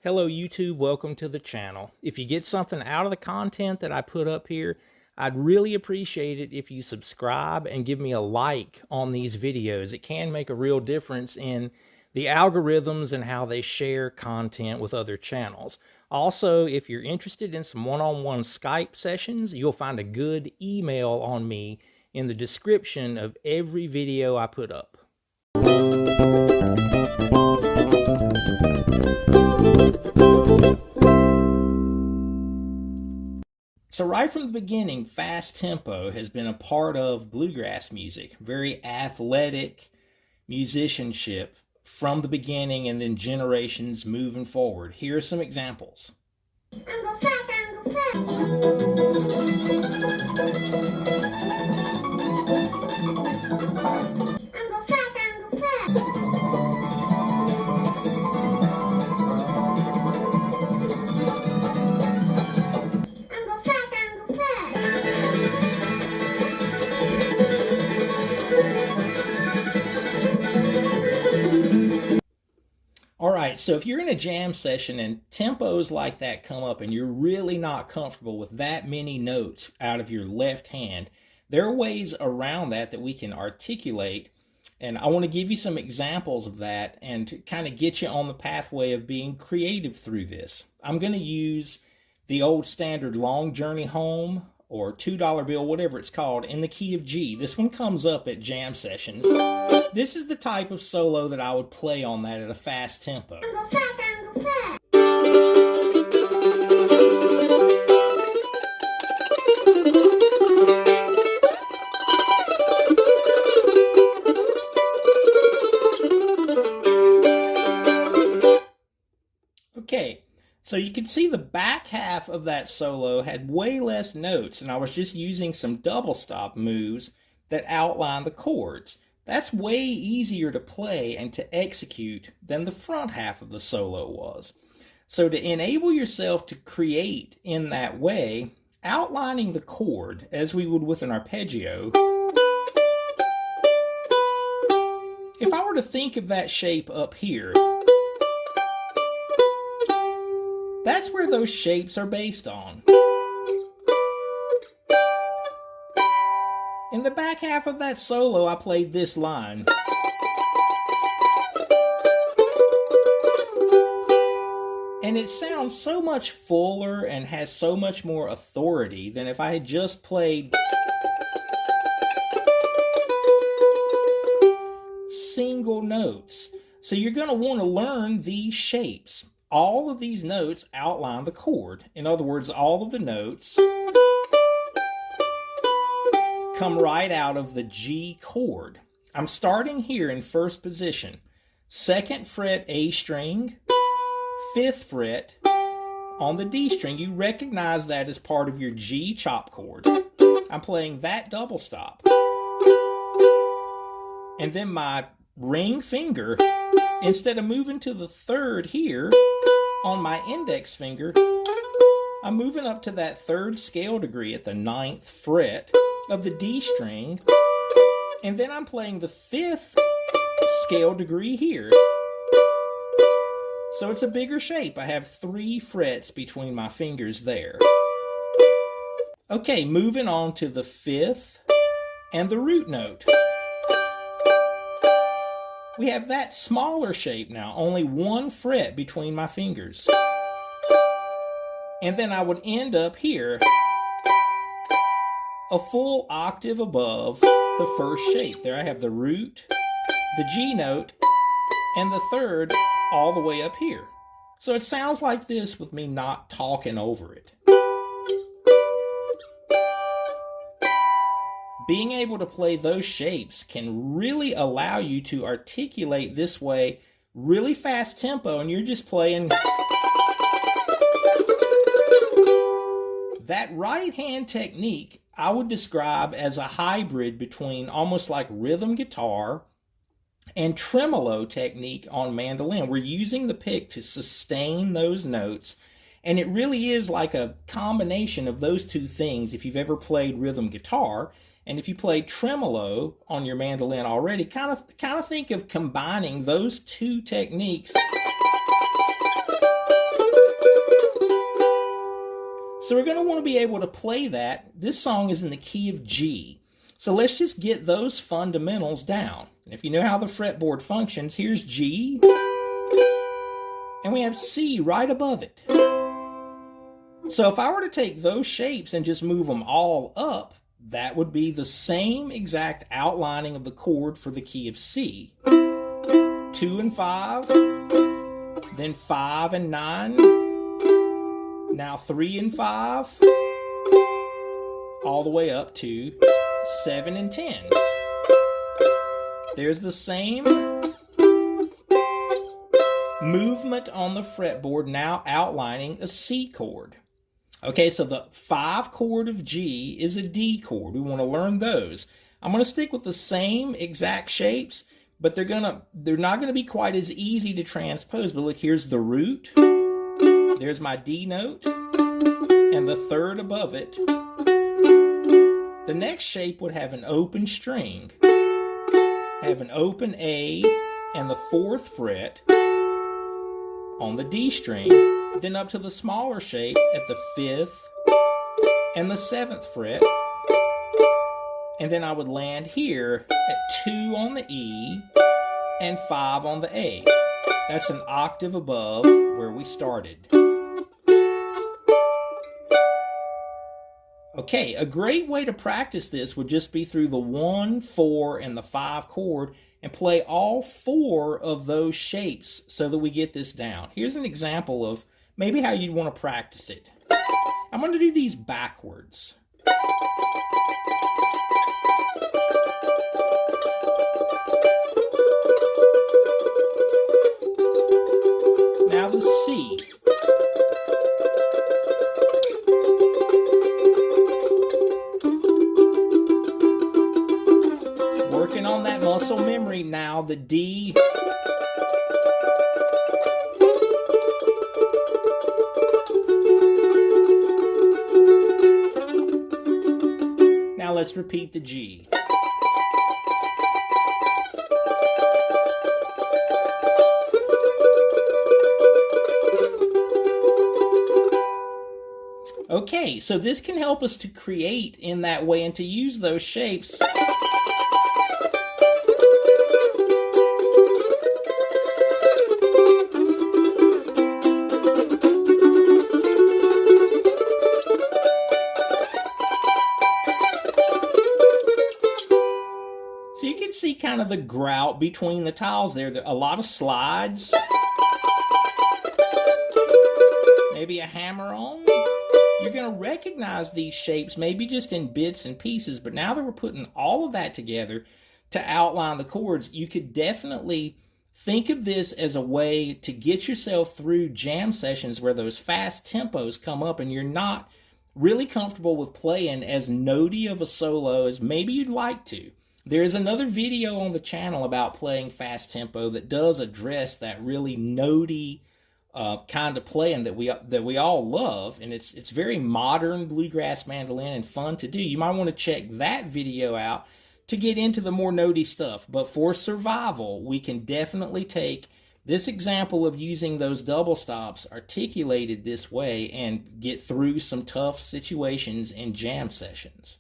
Hello YouTube, welcome to the channel. If you get something out of the content that I put up here, I'd really appreciate it if you subscribe and give me a like on these videos. It can make a real difference in the algorithms and how they share content with other channels. Also, if you're interested in some one-on-one Skype sessions, you'll find a good email on me in the description of every video I put up. So right from the beginning, fast tempo has been a part of bluegrass music. Very athletic musicianship from the beginning and then generations moving forward. Here are some examples. Alright, so if you're in a jam session and tempos like that come up and you're really not comfortable with that many notes out of your left hand, there are ways around that we can articulate, and I want to give you some examples of that and to kind of get you on the pathway of being creative through this. I'm going to use the old standard Long Journey Home or $2 bill, whatever it's called, in the key of G. This one comes up at jam sessions. This is the type of solo that I would play on that at a fast tempo. Okay, so you can see the back half of that solo had way less notes, and I was just using some double stop moves that outline the chords. That's way easier to play and to execute than the front half of the solo was. So to enable yourself to create in that way, outlining the chord as we would with an arpeggio, if I were to think of that shape up here, that's where those shapes are based on. In the back half of that solo, I played this line. And it sounds so much fuller and has so much more authority than if I had just played single notes. So you're going to want to learn these shapes. All of these notes outline the chord. In other words, all of the notes come right out of the G chord. I'm starting here in first position. 2nd fret A string, 5th fret on the D string. You recognize that as part of your G chop chord. I'm playing that double stop. And then my ring finger, instead of moving to the 3rd here on my index finger, I'm moving up to that 3rd scale degree at the 9th fret of the D string, and then I'm playing the 5th scale degree here. So it's a bigger shape. I have 3 frets between my fingers there. Okay, moving on to the 5th and the root note. We have that smaller shape now, only 1 fret between my fingers. And then I would end up here, a full octave above the first shape. There I have the root, the G note, and the 3rd all the way up here. So it sounds like this with me not talking over it. Being able to play those shapes can really allow you to articulate this way, really fast tempo, and you're just playing. That right hand technique I would describe as a hybrid between almost like rhythm guitar and tremolo technique on mandolin. We're using the pick to sustain those notes, and it really is like a combination of those two things. If you've ever played rhythm guitar, and if you play tremolo on your mandolin already, kind of think of combining those two techniques So we're going to want to be able to play that. This song is in the key of G. So let's just get those fundamentals down. If you know how the fretboard functions, here's G, and we have C right above it. So if I were to take those shapes and just move them all up, that would be the same exact outlining of the chord for the key of C. 2 and 5, then 5 and 9, now 3 and 5, all the way up to 7 and 10. There's the same movement on the fretboard, now outlining a C chord. Okay, so the 5 chord of G is a D chord. We want to learn those. I'm going to stick with the same exact shapes, but they're not going to be quite as easy to transpose. But look, here's the root. There's my D note, and the third above it. The next shape would have an open string, have an open A and the 4th fret on the D string, then up to the smaller shape at the 5th and the 7th fret, and then I would land here at 2 on the E and 5 on the A. That's an octave above where we started. Okay, a great way to practice this would just be through the 1, 4, and the 5 chord and play all 4 of those shapes so that we get this down. Here's an example of maybe how you'd want to practice it. I'm going to do these backwards. Now the C. Working on that muscle memory now, the D. Now let's repeat the G. Okay, so this can help us to create in that way and to use those shapes. So you can see kind of the grout between the tiles there. A lot of slides. Maybe a hammer-on. You're going to recognize these shapes maybe just in bits and pieces, but now that we're putting all of that together to outline the chords, you could definitely think of this as a way to get yourself through jam sessions where those fast tempos come up and you're not really comfortable with playing as notey of a solo as maybe you'd like to. There's another video on the channel about playing fast tempo that does address that really notey kind of playing that we all love, and it's very modern bluegrass mandolin and fun to do. You might want to check that video out to get into the more notey stuff. But for survival, we can definitely take this example of using those double stops articulated this way and get through some tough situations in jam sessions.